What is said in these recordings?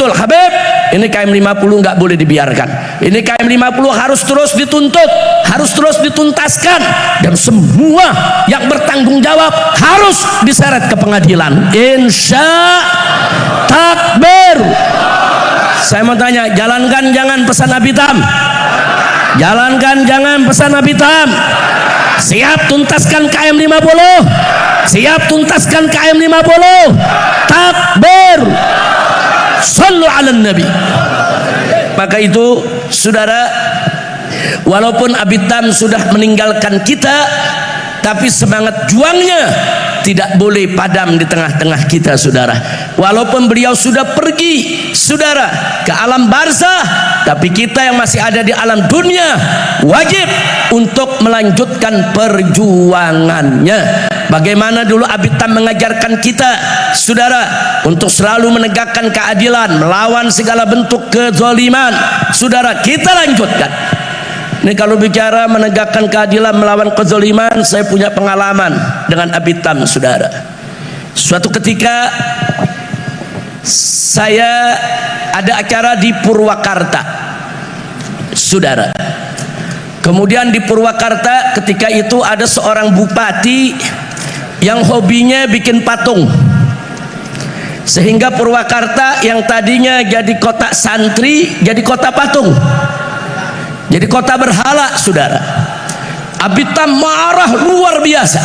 Betul Habib, ini KM50 nggak boleh dibiarkan. Ini KM50 harus terus dituntut, harus terus dituntaskan, dan semua yang bertanggung jawab harus diseret ke pengadilan. Insya takbir. Saya mau tanya, jalankan jangan pesan Abitam, jalankan jangan pesan Abitam. Siap tuntaskan KM50, siap tuntaskan KM50. Takbir. Sallu ala Nabi. Maka itu saudara, walaupun Abitam sudah meninggalkan kita, tapi semangat juangnya tidak boleh padam di tengah-tengah kita saudara. Walaupun beliau sudah pergi saudara ke alam barzah, tapi kita yang masih ada di alam dunia wajib untuk melanjutkan perjuangannya. Bagaimana dulu Abitam mengajarkan kita saudara untuk selalu menegakkan keadilan, melawan segala bentuk kezaliman. Saudara, kita lanjutkan. Ini kalau bicara menegakkan keadilan, melawan kezaliman, saya punya pengalaman dengan Abitam saudara. Suatu ketika saya ada acara di Purwakarta saudara. Kemudian di Purwakarta ketika itu ada seorang bupati yang hobinya bikin patung, sehingga Purwakarta yang tadinya jadi kota santri jadi kota patung, jadi kota berhala saudara. Abitam marah luar biasa.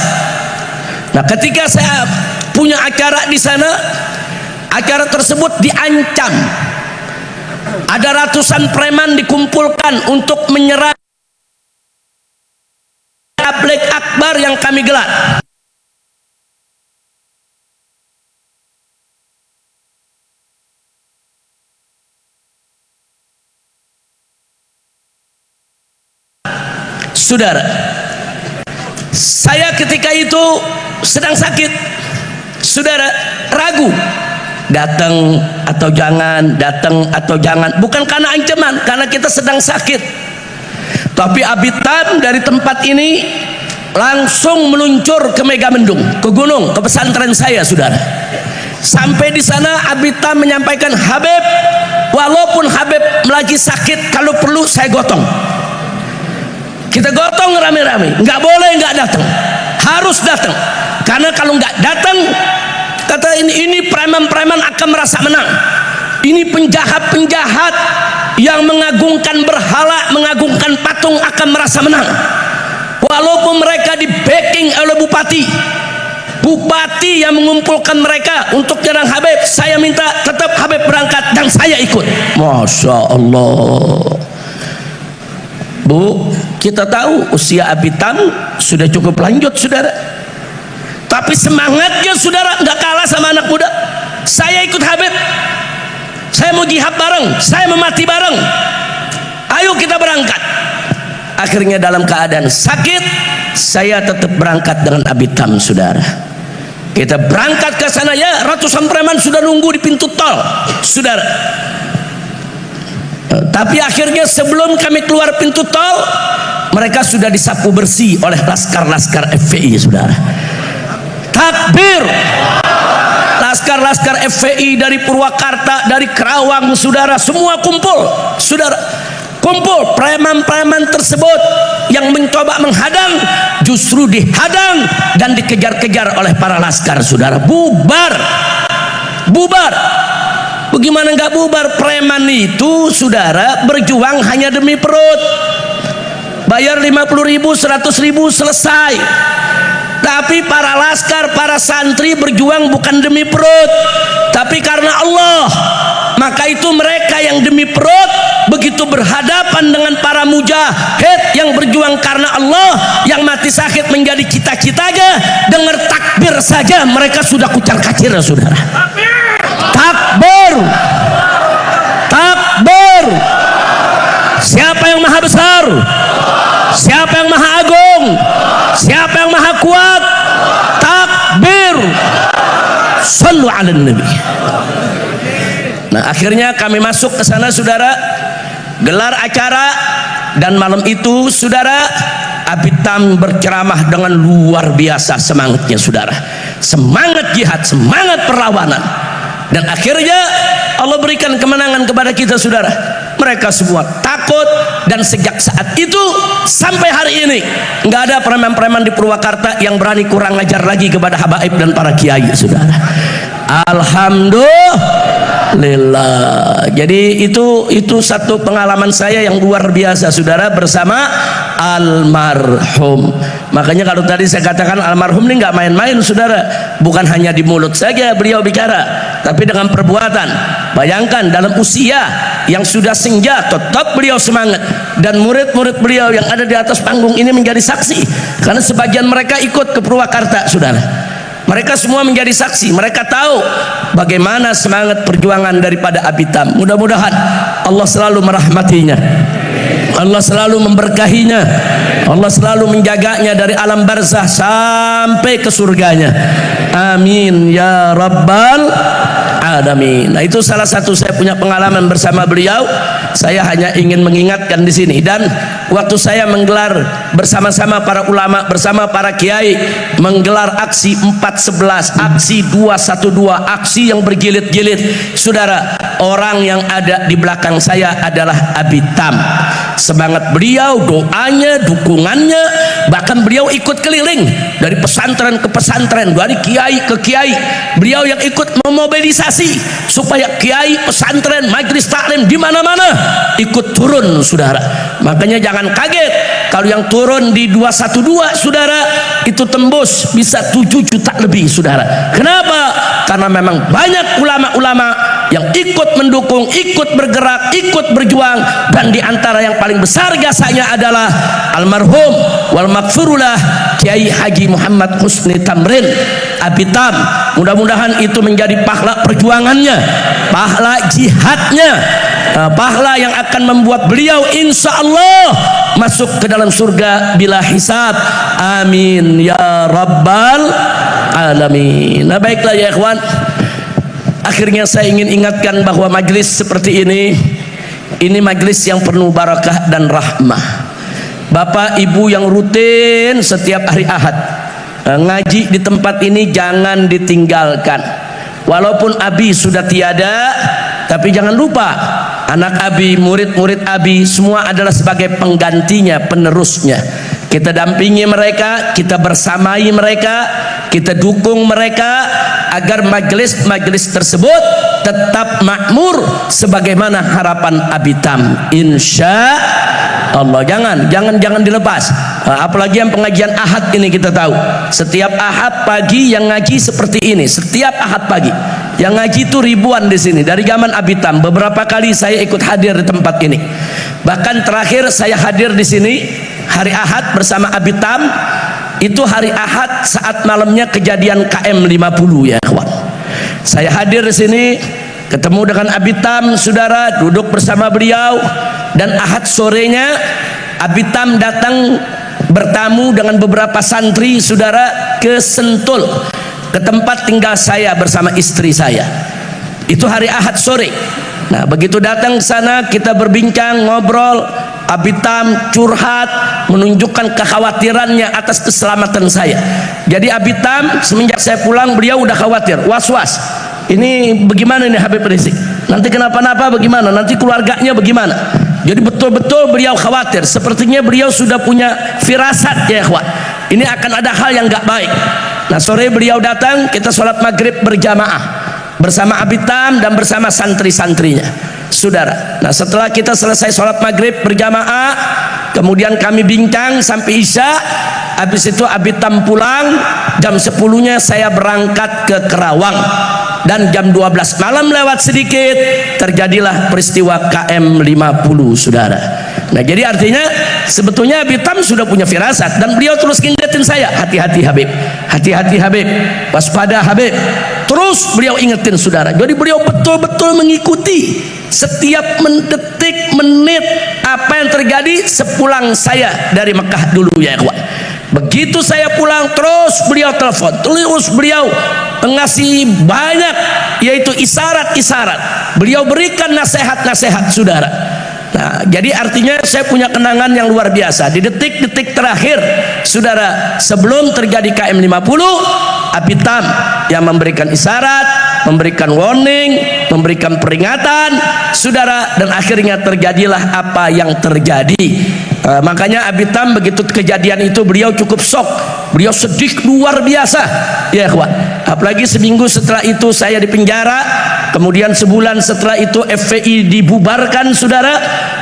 Nah, ketika saya punya acara di sana, acara tersebut diancam. Ada ratusan preman dikumpulkan untuk menyerang tabligh akbar yang kami gelar. Saudara, saya ketika itu sedang sakit saudara, ragu datang atau jangan, datang atau jangan, bukan karena ancaman, karena kita sedang sakit. Tapi Abitam dari tempat ini langsung meluncur ke Megamendung, ke gunung, ke pesantren saya saudara. Sampai di sana Abitam menyampaikan, Habib, walaupun Habib lagi sakit, kalau perlu saya gotong. Kita gotong rame-rame, nggak boleh nggak datang, harus datang. Karena kalau nggak datang, kata ini preman-preman akan merasa menang. Ini penjahat-penjahat yang mengagungkan berhala, mengagungkan patung akan merasa menang. Walaupun mereka di backing oleh bupati yang mengumpulkan mereka untuk nyerang Habib, saya minta tetap Habib berangkat dan saya ikut. Masya Allah. Bu, kita tahu usia Abitam sudah cukup lanjut saudara, tapi semangatnya saudara nggak kalah sama anak muda. Saya ikut Habib, saya mau jihad bareng, saya mau mati bareng, ayo kita berangkat. Akhirnya dalam keadaan sakit, saya tetap berangkat dengan Abitam saudara. Kita berangkat ke sana, ya ratusan preman sudah nunggu di pintu tol saudara. Tapi akhirnya sebelum kami keluar pintu tol, mereka sudah disapu bersih oleh laskar-laskar FPI saudara. Takbir. Laskar-laskar FPI dari Purwakarta, dari Kerawang saudara, semua kumpul saudara. Kumpul, preman-preman tersebut yang mencoba menghadang justru dihadang dan dikejar-kejar oleh para laskar saudara. Bubar, bubar. Bagaimana nggak bubar? Preman itu saudara berjuang hanya demi perut, bayar 50.000, 100.000 selesai. Tapi para laskar, para santri berjuang bukan demi perut, tapi karena Allah. Maka itu mereka yang demi perut begitu berhadapan dengan para mujahid yang berjuang karena Allah, yang mati sakit menjadi cita-citanya, dengar takbir saja mereka sudah kucar-kacir saudara. Takbir, takbir. Siapa yang maha besar? Siapa yang maha agung? Siapa yang maha kuat? Takbir. Sallu ala Nabi. Nah, akhirnya kami masuk ke sana saudara, gelar acara, dan malam itu saudara Abitam berceramah dengan luar biasa semangatnya saudara. Semangat jihad, semangat perlawanan. Dan akhirnya Allah berikan kemenangan kepada kita, saudara. Mereka semua takut, dan sejak saat itu sampai hari ini nggak ada preman-preman di Purwakarta yang berani kurang ajar lagi kepada habaib dan para kiai, saudara. Alhamdulillah. Jadi itu satu pengalaman saya yang luar biasa, saudara, bersama almarhum. Makanya kalau tadi saya katakan almarhum ini nggak main-main, saudara. Bukan hanya di mulut saja beliau bicara, tapi dengan perbuatan. Bayangkan dalam usia yang sudah senja tetap beliau semangat, dan murid-murid beliau yang ada di atas panggung ini menjadi saksi, karena sebagian mereka ikut ke Purwakarta, saudara. Mereka semua menjadi saksi. Mereka tahu bagaimana semangat perjuangan daripada Abitam. Mudah-mudahan Allah selalu merahmatinya, Allah selalu memberkahinya, Allah selalu menjaganya dari alam barzah sampai ke surganya. Amin ya rabbal alamin. Nah, itu salah satu saya punya pengalaman bersama beliau. Saya hanya ingin mengingatkan di sini, dan waktu saya menggelar bersama-sama para ulama, bersama para kiai, menggelar aksi 411, aksi 212, aksi yang berjilid-jilid, saudara, orang yang ada di belakang saya adalah Abitam. Semangat beliau, doanya, dukungannya, bahkan beliau ikut keliling dari pesantren ke pesantren, dari kiai ke kiai. Beliau yang ikut memobilisasi supaya kiai, pesantren, majelis taklim di mana-mana ikut turun, saudara. Makanya jangan kaget kalau yang turun di 212, saudara, itu tembus bisa 7 juta lebih, saudara. Kenapa? Karena memang banyak ulama-ulama yang ikut mendukung, ikut bergerak, ikut berjuang, dan diantara yang paling besar jasanya adalah almarhum wal maghfurullah Kiai Haji Muhammad Husni Tamrin Abitam. Mudah-mudahan itu menjadi pahala perjuangannya, pahala jihadnya, pahala yang akan membuat beliau insya Allah masuk ke dalam surga bila hisab. Amin ya rabbal alamin. Nah, baiklah ya ikhwan, akhirnya saya ingin ingatkan bahwa majlis seperti ini majlis yang penuh barakah dan rahmah. Bapak ibu yang rutin setiap hari Ahad ngaji di tempat ini jangan ditinggalkan. Walaupun Abi sudah tiada, tapi jangan lupa anak Abi, murid-murid Abi semua adalah sebagai penggantinya, penerusnya. Kita dampingi mereka, kita bersamai mereka, kita dukung mereka agar majelis-majelis tersebut tetap makmur sebagaimana harapan Abitam. Insya Allah, jangan dilepas. Apalagi yang pengajian Ahad ini, kita tahu setiap Ahad pagi yang ngaji seperti ini, setiap Ahad pagi yang ngaji itu ribuan di sini dari zaman Abitam. Beberapa kali saya ikut hadir di tempat ini, bahkan terakhir saya hadir di sini hari Ahad bersama Abitam. Itu hari Ahad saat malamnya kejadian KM 50 ya kawan. Saya hadir di sini, ketemu dengan Abitam, saudara, duduk bersama beliau, dan Ahad sorenya Abitam datang bertamu dengan beberapa santri, saudara, ke Sentul, ke tempat tinggal saya bersama istri saya. Itu hari Ahad sore. Nah, begitu datang ke sana, kita berbincang, ngobrol. Abitam curhat, menunjukkan kekhawatirannya atas keselamatan saya. Jadi Abitam semenjak saya pulang, beliau udah khawatir, was-was. Ini bagaimana ini Habib Rizik? Nanti kenapa-napa bagaimana? Nanti keluarganya bagaimana? Jadi betul-betul beliau khawatir. Sepertinya beliau sudah punya firasat ya ikhwan, ini akan ada hal yang gak baik. Nah, sore beliau datang, kita sholat maghrib berjamaah bersama Abitam dan bersama santri-santrinya, saudara. Nah, setelah kita selesai sholat maghrib berjamaah, kemudian kami bincang sampai isya. Habis itu Abitam pulang, jam 10-nya saya berangkat ke Kerawang, dan jam 12 malam lewat sedikit terjadilah peristiwa KM 50, saudara. Nah, jadi artinya sebetulnya Abitam sudah punya firasat, dan beliau terus ingetin saya, hati-hati Habib, hati-hati Habib, waspada Habib. Terus beliau ingetin, saudara. Jadi beliau betul-betul mengikuti setiap detik, menit apa yang terjadi sepulang saya dari Mekah dulu ya ikhwan. Begitu saya pulang, terus beliau telepon, terus beliau ngasih banyak, yaitu isyarat-isyarat. Beliau berikan nasihat-nasihat, saudara. Nah, jadi artinya saya punya kenangan yang luar biasa di detik-detik terakhir, saudara, sebelum terjadi KM 50. Abitam yang memberikan isyarat, memberikan warning, memberikan peringatan, saudara, dan akhirnya terjadilah apa yang terjadi. Makanya Abitam begitu kejadian itu beliau cukup shock, beliau sedih luar biasa, ya kawan. Apalagi seminggu setelah itu saya di penjara, kemudian sebulan setelah itu FPI dibubarkan, saudara,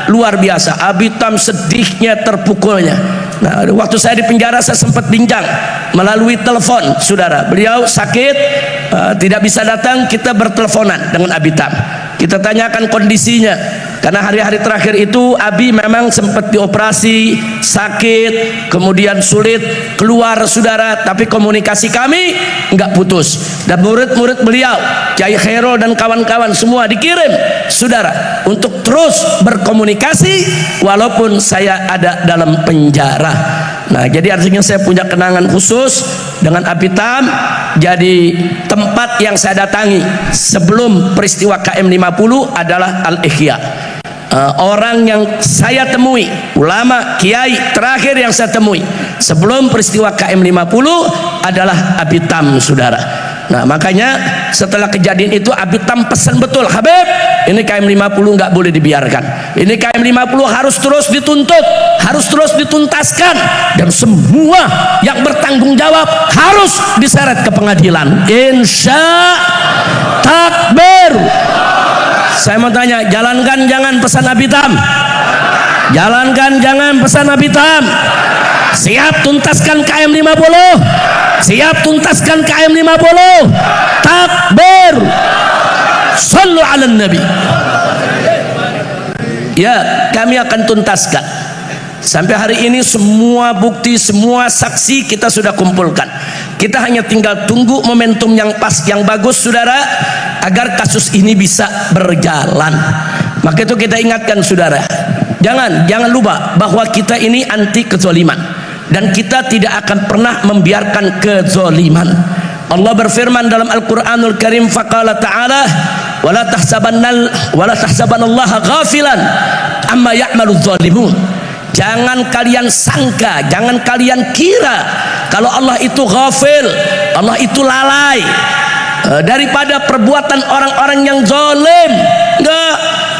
luar biasa. Abitam sedihnya, terpukulnya. Nah, waktu saya di penjara saya sempat bincang melalui telepon, saudara. Beliau sakit, tidak bisa datang, kita berteleponan dengan Abitam. Kita tanyakan kondisinya, karena hari-hari terakhir itu Abi memang sempat dioperasi, sakit, kemudian sulit keluar, saudara. Tapi komunikasi kami nggak putus, dan murid-murid beliau, Kiai Khairul dan kawan-kawan semua dikirim, saudara, untuk terus berkomunikasi walaupun saya ada dalam penjara. Nah, jadi artinya saya punya kenangan khusus dengan Abitam. Jadi tempat yang saya datangi sebelum peristiwa KM 50 adalah Al-Ihya. Orang yang saya temui, ulama kiai terakhir yang saya temui sebelum peristiwa KM 50 adalah Abitam, saudara. Nah, makanya setelah kejadian itu Abitam pesan betul, Habib, ini KM 50 nggak boleh dibiarkan. Ini KM 50 harus terus dituntut, harus terus dituntaskan, dan semua yang bertanggung jawab harus diseret ke pengadilan. Insya takbir. Saya mau tanya, jalankan jangan pesan Abitam? Jalankan jangan pesan Abitam? Siap tuntaskan KM 50? Siap tuntaskan KM 50? Takbir. Sallu ala Nabi. Ya, kami akan tuntaskan. Sampai hari ini semua bukti, semua saksi kita sudah kumpulkan. Kita hanya tinggal tunggu momentum yang pas, yang bagus, saudara, agar kasus ini bisa berjalan. Maka itu kita ingatkan, saudara, jangan lupa bahwa kita ini anti kezaliman, dan kita tidak akan pernah membiarkan kezaliman. Allah berfirman dalam Al-Qur'anul Karim, faqala ta'ala, wala tahsabanallaha ghafilan amma ya'maludz zalimun. Jangan kalian sangka, jangan kalian kira kalau Allah itu ghafil, Allah itu lalai daripada perbuatan orang-orang yang zalim. Enggak,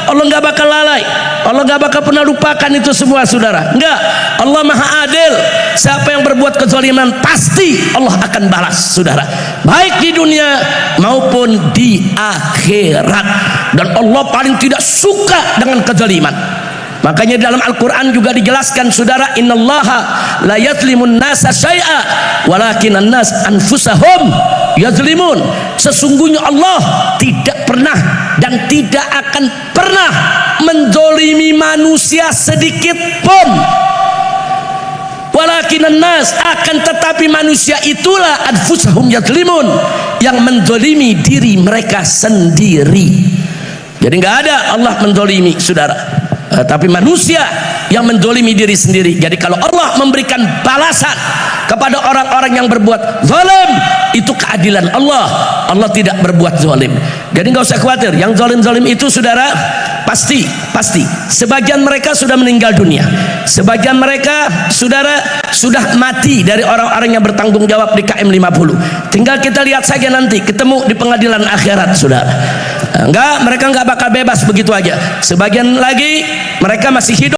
Allah enggak bakal lalai, Allah enggak bakal pernah lupakan itu semua, saudara. Enggak, Allah maha adil. Siapa yang berbuat kezaliman pasti Allah akan balas, saudara, baik di dunia maupun di akhirat. Dan Allah paling tidak suka dengan kezaliman. Makanya dalam Al-Quran juga dijelaskan, saudara, innallaha la yadzlimun nasa syai'a walakinan nas anfusahum yadzlimun. Sesungguhnya Allah tidak pernah dan tidak akan pernah menzalimi manusia sedikit pun. Walakinan nas, akan tetapi manusia itulah anfusahum yadzlimun, yang menzalimi diri mereka sendiri. Jadi nggak ada Allah menzalimi, saudara, tapi manusia yang menzalimi diri sendiri. Jadi kalau Allah memberikan balasan kepada orang-orang yang berbuat zalim, itu keadilan Allah. Allah tidak berbuat zalim. Jadi nggak usah khawatir. Yang zalim-zalim itu, saudara, pasti sebagian mereka sudah meninggal dunia, sebagian mereka, saudara, sudah mati dari orang-orang yang bertanggung jawab di KM 50. Tinggal kita lihat saja nanti ketemu di pengadilan akhirat, saudara. Mereka nggak bakal bebas begitu aja. Sebagian lagi mereka masih hidup